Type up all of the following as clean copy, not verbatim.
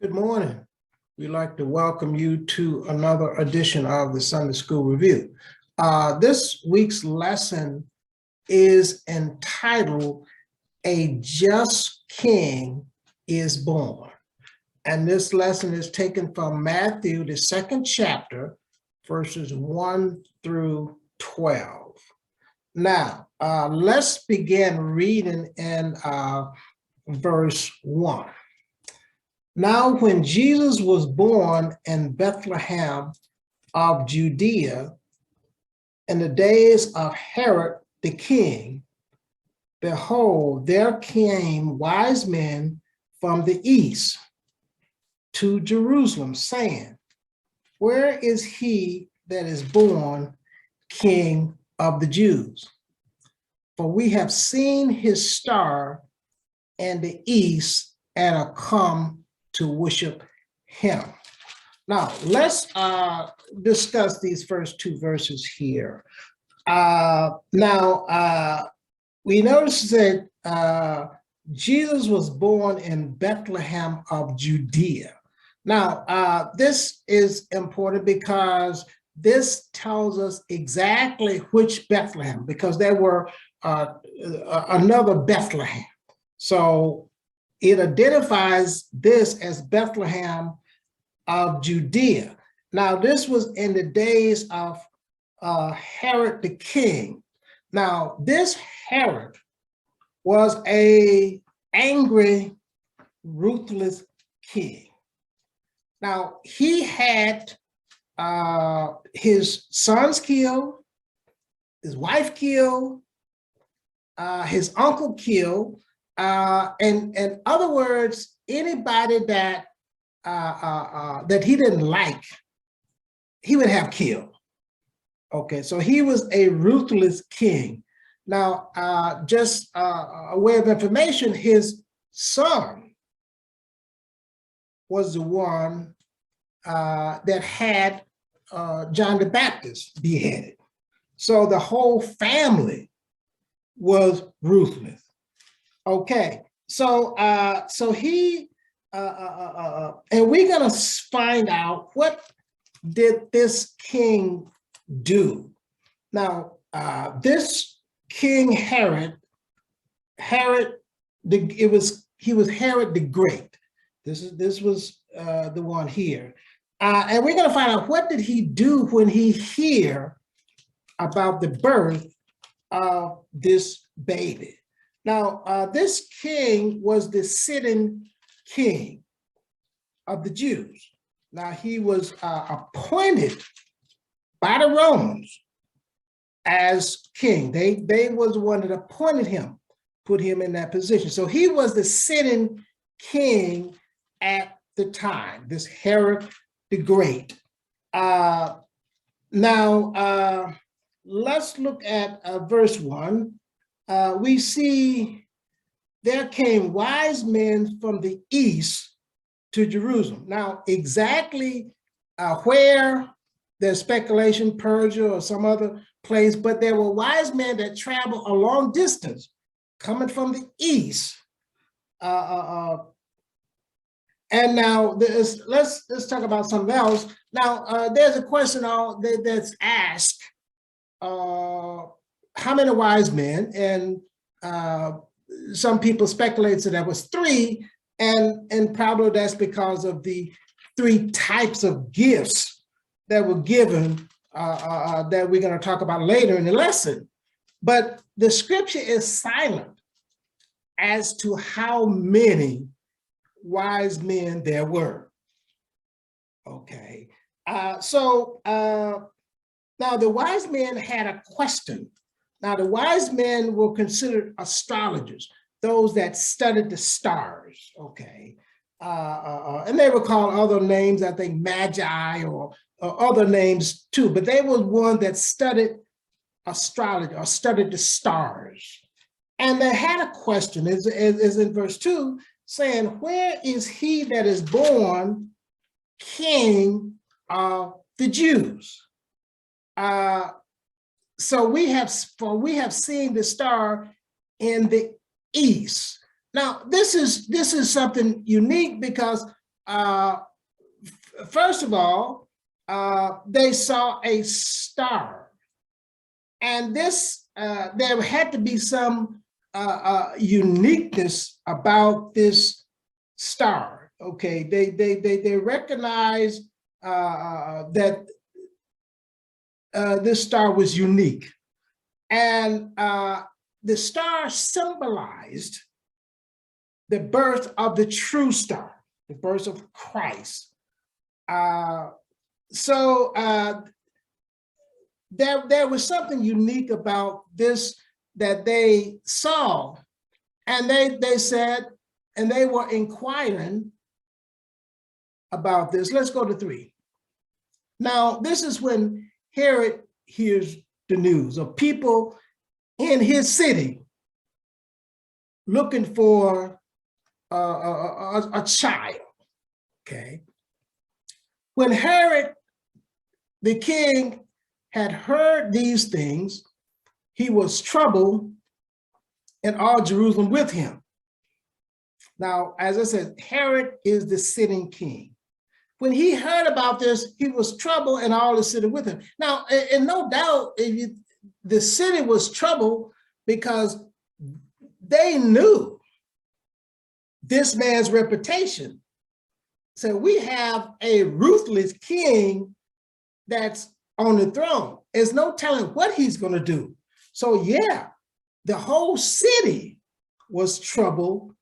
Good morning. We'd like to welcome you to another edition of the Sunday School Review. This week's lesson is entitled, A Just King is Born. And this lesson is taken from Matthew, the 2nd chapter, verses 1 through 12. Now, let's begin reading in verse 1. Now, when Jesus was born in Bethlehem of Judea in the days of Herod the king, behold, there came wise men from the east to Jerusalem, saying, Where is he that is born King of the Jews? For we have seen his star in the east and are come to worship him. Now, let's discuss these first two verses here. We notice that Jesus was born in Bethlehem of Judea. Now, this is important because this tells us exactly which Bethlehem, because there were another Bethlehem. So it identifies this as Bethlehem of Judea. Now, this was in the days of Herod the king. Now, this Herod was an angry, ruthless king. Now, he had his sons killed, his wife killed, his uncle killed, in other words, anybody that that he didn't like, he would have killed. Okay, so he was a ruthless king. Now, just a way of information, his son was the one that had John the Baptist beheaded. So the whole family was ruthless. Okay, so he and we're gonna find out what did this king do. Now, this King Herod, he was Herod the Great. This was the one here, and we're gonna find out what did he do when he heard about the birth of this baby. Now, this king was the sitting king of the Jews. Now, he was appointed by the Romans as king. They was the one that appointed him, put him in that position. So he was the sitting king at the time, this Herod the Great. Now, let's look at verse 1. We see there came wise men from the east to Jerusalem. Now, exactly where, there's speculation, Persia or some other place, but there were wise men that traveled a long distance coming from the east. And now let's talk about something else. Now, there's a question that's asked, how many wise men? And some people speculate that there was 3, and probably that's because of the 3 types of gifts that were given that we're going to talk about later in the lesson. But the scripture is silent as to how many wise men there were. Okay, so now the wise men had a question. Now, the wise men were considered astrologers, those that studied the stars, okay? And they were called other names, I think magi or other names too, but they were one that studied astrology or studied the stars. And they had a question, is in verse 2, saying, where is he that is born King of the Jews? So we have seen the star in the east. Now, this is something unique because first of all, they saw a star. And this, there had to be some uniqueness about this star. Okay, they recognized that this star was unique. And the star symbolized the birth of the true star, the birth of Christ. There was something unique about this that they saw, and they said, and they were inquiring about this. Let's go to 3. Now, this is when Herod hears the news of people in his city looking for a child, okay? When Herod, the king, had heard these things, he was troubled, and all Jerusalem with him. Now, as I said, Herod is the sitting king. When he heard about this, he was troubled, and all the city with him. Now, and no doubt, the city was troubled because they knew this man's reputation. So we have a ruthless king that's on the throne. There's no telling what he's going to do. So yeah, the whole city was troubled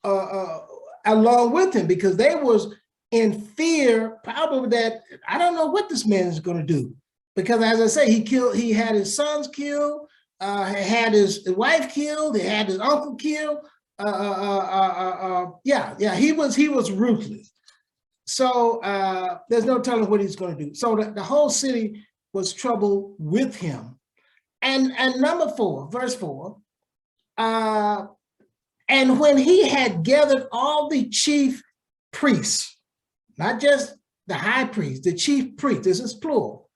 along with him, because they was in fear, probably that, I don't know what this man is going to do. Because as I say, he had his sons killed, had his wife killed, he had his uncle killed. He was ruthless. So there's no telling what he's going to do. So the whole city was troubled with him. And number 4, verse 4, and when he had gathered all the chief priests, not just the high priest, the chief priest, this is plural,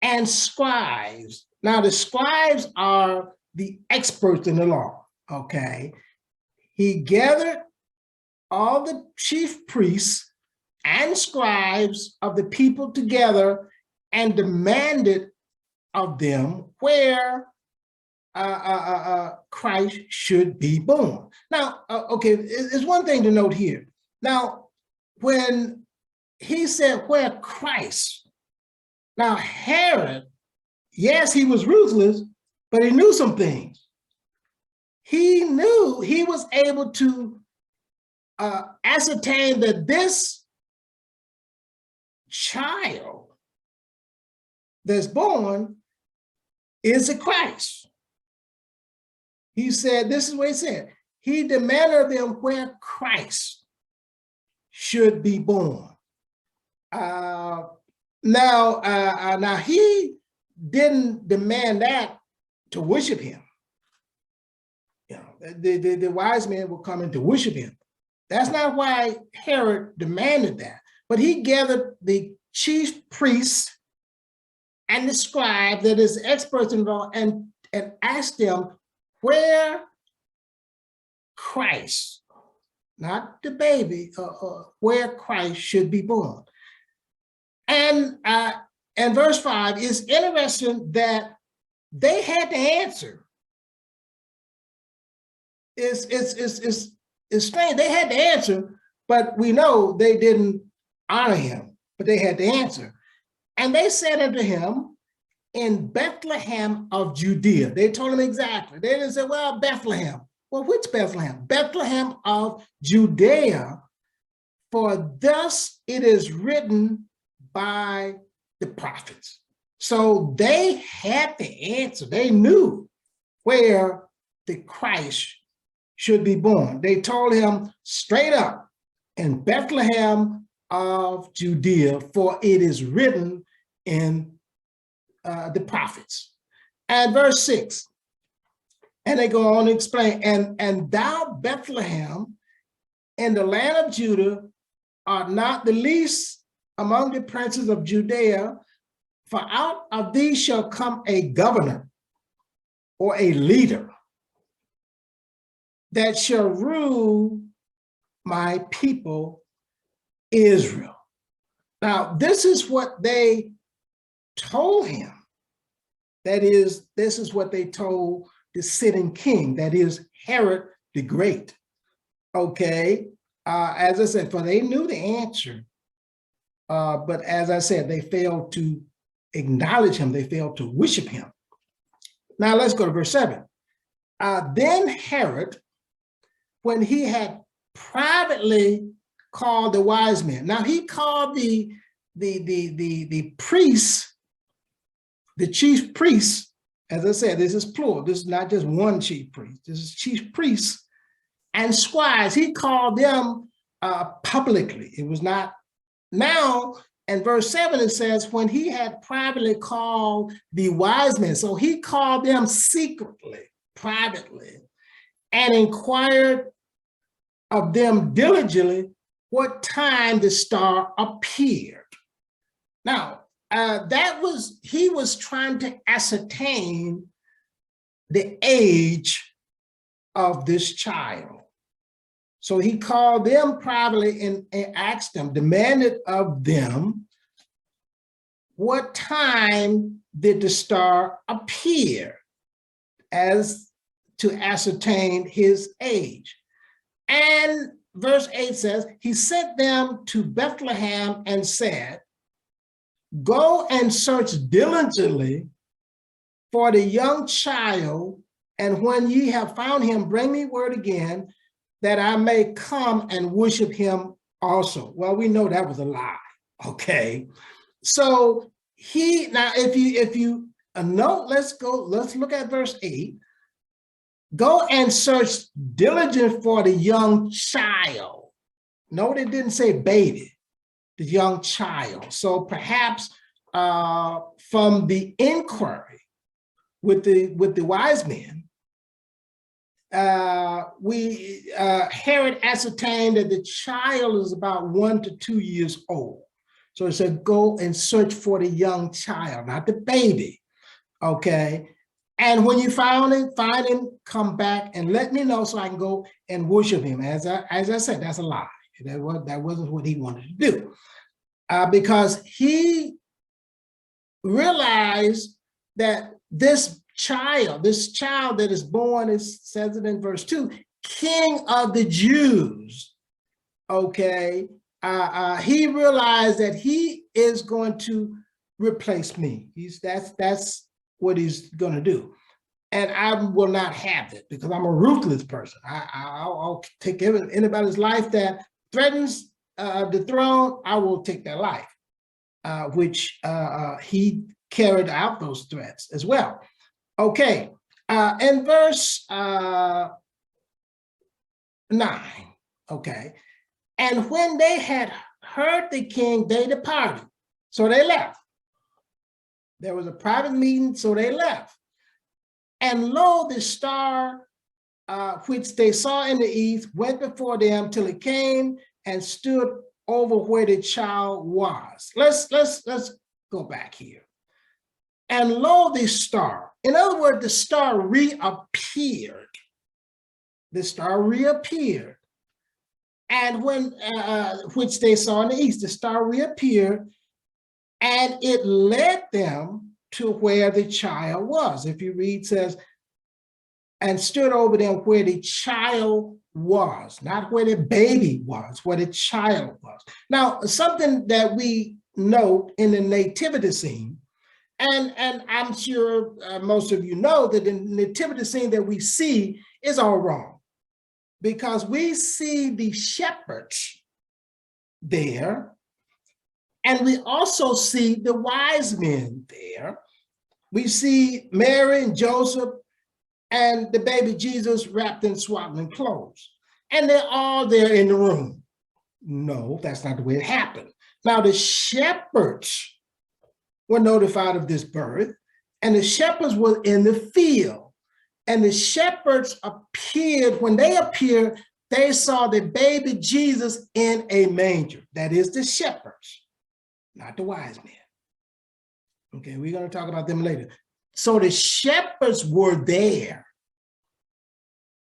and scribes. Now the scribes are the experts in the law, okay? He gathered all the chief priests and scribes of the people together and demanded of them where Christ should be born. Now, okay, it's one thing to note here. Now, when he said where Christ, now Herod, yes, he was ruthless, but he knew some things. He knew, he was able to ascertain that this child that's born is a Christ. He said, this is what he said. He demanded of them where Christ should be born. Now he didn't demand that to worship him. You know, the wise men were coming to worship him. That's not why Herod demanded that. But he gathered the chief priests and the scribe, that is experts in law, and asked them where Christ, not the baby, where Christ should be born. And verse 5 is interesting that they had to answer. It's strange. They had to answer, but we know they didn't honor him, but they had to answer. And they said unto him, in Bethlehem of Judea. They told him exactly. They didn't say, well, Bethlehem. Well, which Bethlehem? Bethlehem of Judea, for thus it is written by the prophets. So they had the answer. They knew where the Christ should be born. They told him straight up, in Bethlehem of Judea, for it is written in the prophets. And verse 6, and they go on to explain, and thou, Bethlehem, in the land of Judah, art not the least among the princes of Judea, for out of thee shall come a governor, or a leader, that shall rule my people Israel. Now, this is what they told him. That is, this is what they told the sitting king, that is Herod the Great. Okay, as I said, for they knew the answer, but as I said, they failed to acknowledge him, they failed to worship him. Now let's go to verse 7. Then Herod, when he had privately called the wise men. Now he called the priests, the chief priests. As I said, this is plural. This is not just one chief priest. This is chief priests and scribes. He called them publicly. It was not now. In verse 7, it says, when he had privately called the wise men. So he called them secretly, privately, and inquired of them diligently what time the star appeared. Now, he was trying to ascertain the age of this child. So he called them privately and asked them, demanded of them, what time did the star appear, as to ascertain his age. And verse 8 says, he sent them to Bethlehem and said, go and search diligently for the young child, and when ye have found him, bring me word again, that I may come and worship him also. Well, we know that was a lie, okay? So now if you note, let's look at verse 8. Go and search diligently for the young child. Note it didn't say baby, the young child. So perhaps from the inquiry with the wise men, Herod ascertained that the child is about 1 to 2 years old. So it said, go and search for the young child, not the baby, okay? And when you find him, come back and let me know so I can go and worship him. As I said, that's a lie. That wasn't what he wanted to do, because he realized that this child that is born, it says it in verse 2, King of the Jews, okay, he realized that he is going to replace me. That's what he's going to do. And I will not have it, because I'm a ruthless person. I'll take anybody's life that threatens the throne. I will take their life, which he carried out those threats as well. Okay, in verse 9, okay, and when they had heard the king, they departed. So they left. There was a private meeting, so they left. And lo, the star which they saw in the east went before them till it came and stood over where the child was. Let's go back here. And lo, the star. In other words, the star reappeared. The star reappeared. And when, which they saw in the east, the star reappeared, and it led them to where the child was. If you read, it says, and stood over them where the child was, not where the baby was, where the child was. Now, something that we note in the nativity scene, and I'm sure most of you know that the nativity scene that we see is all wrong, because we see the shepherds there, and we also see the wise men there. We see Mary and Joseph and the baby Jesus wrapped in swaddling clothes, and they're all there in the room. No, that's not the way it happened. Now, the shepherds were notified of this birth, and the shepherds were in the field, and the shepherds appeared. When they appeared, they saw the baby Jesus in a manger. That is the shepherds, not the wise men. Okay, we're going to talk about them later. So the shepherds were there,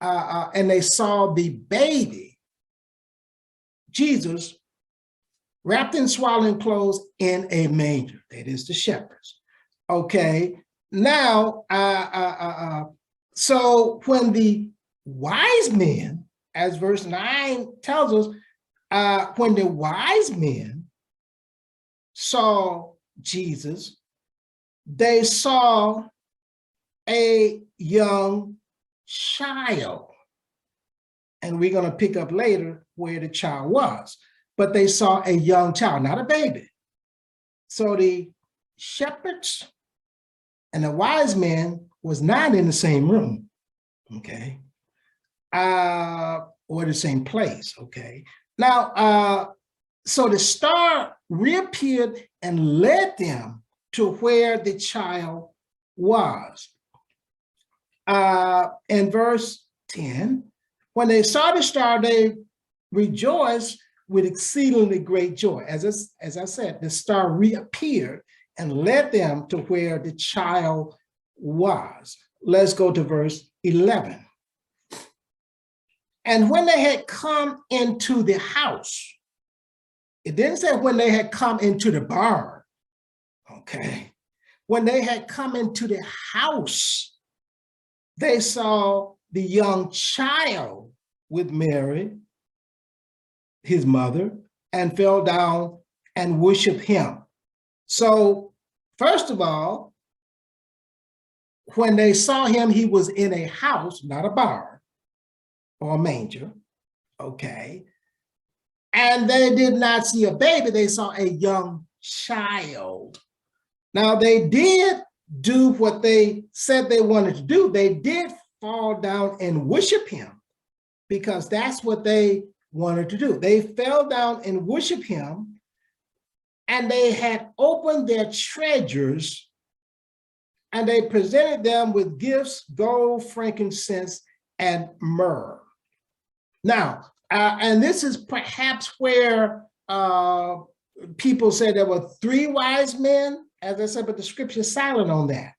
and they saw the baby Jesus wrapped in swaddling clothes in a manger. That is the shepherds. Okay, now, so when the wise men, as verse 9 tells us, when the wise men saw Jesus, they saw a young child. And we're going to pick up later where the child was. But they saw a young child, not a baby. So the shepherds and the wise men was not in the same room, okay? Or the same place, okay? Now, so the star reappeared and led them to where the child was. In verse 10, when they saw the star, they rejoiced with exceedingly great joy. As I said, the star reappeared and led them to where the child was. Let's go to verse 11. And when they had come into the house, it didn't say when they had come into the barn, okay? When they had come into the house, they saw the young child with Mary, his mother, and fell down and worshiped him. So, first of all, when they saw him, he was in a house, not a barn or a manger, okay? And they did not see a baby, they saw a young child. Now, they did do what they said they wanted to do. They did fall down and worship him because that's what they wanted to do. They fell down and worshiped him, and they had opened their treasures, and they presented them with gifts, gold, frankincense, and myrrh. Now, and this is perhaps where people say there were 3 wise men, as I said, but the scripture is silent on that.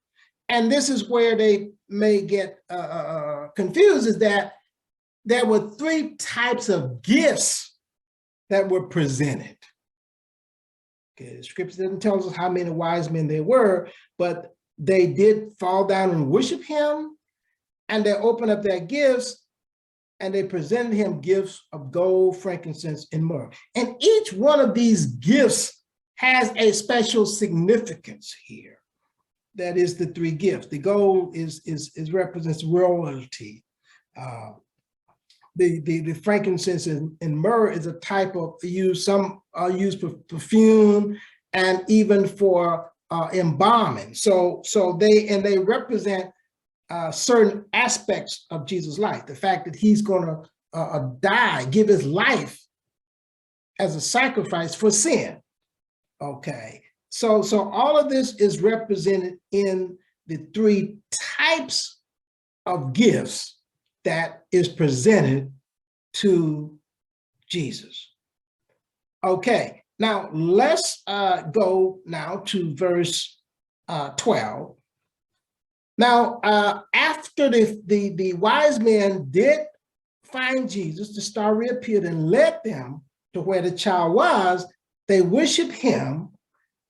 And this is where they may get confused, is that there were 3 types of gifts that were presented. Okay, the scripture doesn't tell us how many wise men there were, but they did fall down and worship him, and they opened up their gifts, and they presented him gifts of gold, frankincense, and myrrh. And each one of these gifts has a special significance here. That is the 3 gifts. The gold is represents royalty. The frankincense and myrrh is a type of some are used for perfume and even for embalming. So they represent certain aspects of Jesus' life. The fact that he's going to die, give his life as a sacrifice for sin. Okay, so all of this is represented in the 3 types of gifts that is presented to Jesus. Okay, now let's go now to verse 12. Now, after the wise men did find Jesus, the star reappeared and led them to where the child was. They worshiped him,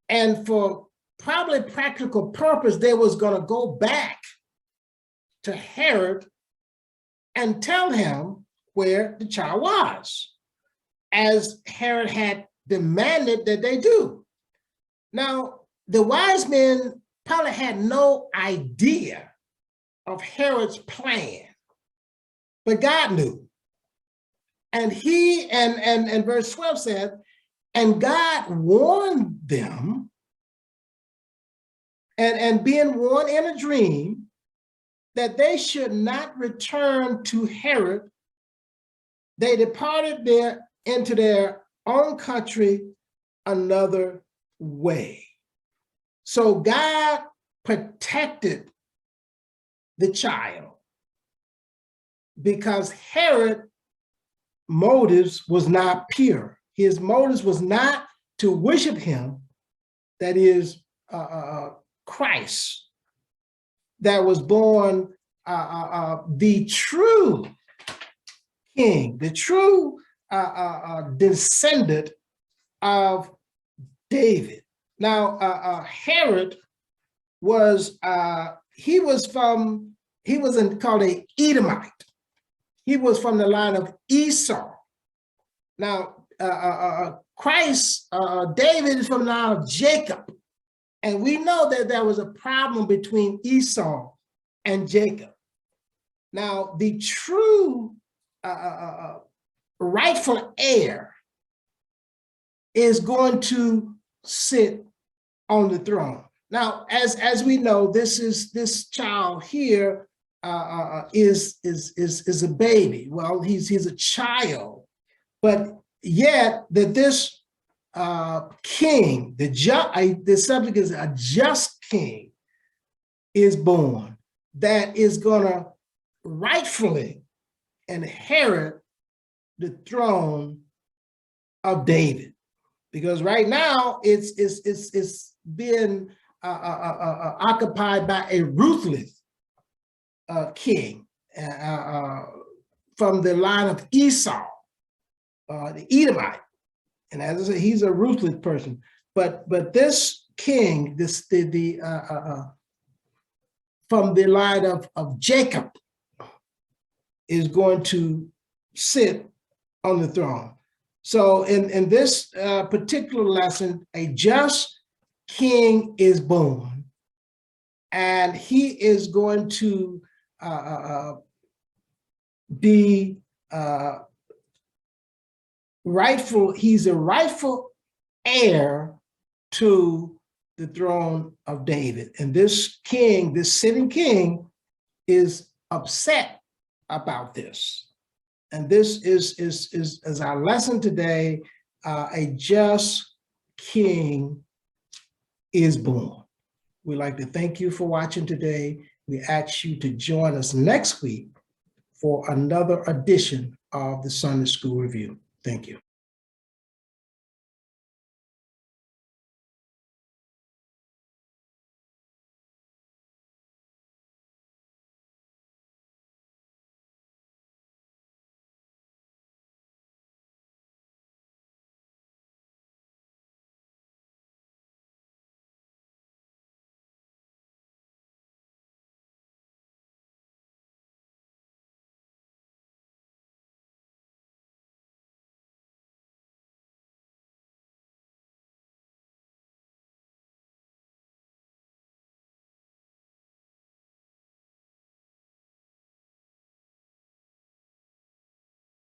and for probably practical purpose, they was going to go back to Herod and tell him where the child was, as Herod had demanded that they do. Now, the wise men probably had no idea of Herod's plan, but God knew. And and verse 12 said, and God warned them, and being warned in a dream, that they should not return to Herod. They departed there into their own country another way. So God protected the child because Herod's motives was not pure. His motives was not to worship him, that is Christ, that was born the true king, the true descendant of David. Now, Herod was called a Edomite. He was from the line of Esau. Now, David is from the line of Jacob. And we know that there was a problem between Esau and Jacob. Now, the true rightful heir is going to sit on the throne. Now, as we know, this child here is a baby. Well, he's a child, but yet that this king, the subject is a just king, is born that is gonna rightfully inherit the throne of David. Because right now it's being occupied by a ruthless king from the line of Esau, the Edomite. And as I say, he's a ruthless person. But this king, from the line of Jacob, is going to sit on the throne. So in this particular lesson, a just king is born, and he is going to be rightful. He's a rightful heir to the throne of David. And this king, this sitting king, is upset about this. And this is our lesson today. A just king is born. We'd like to thank you for watching today. We ask you to join us next week for another edition of the Sunday School Review. Thank you.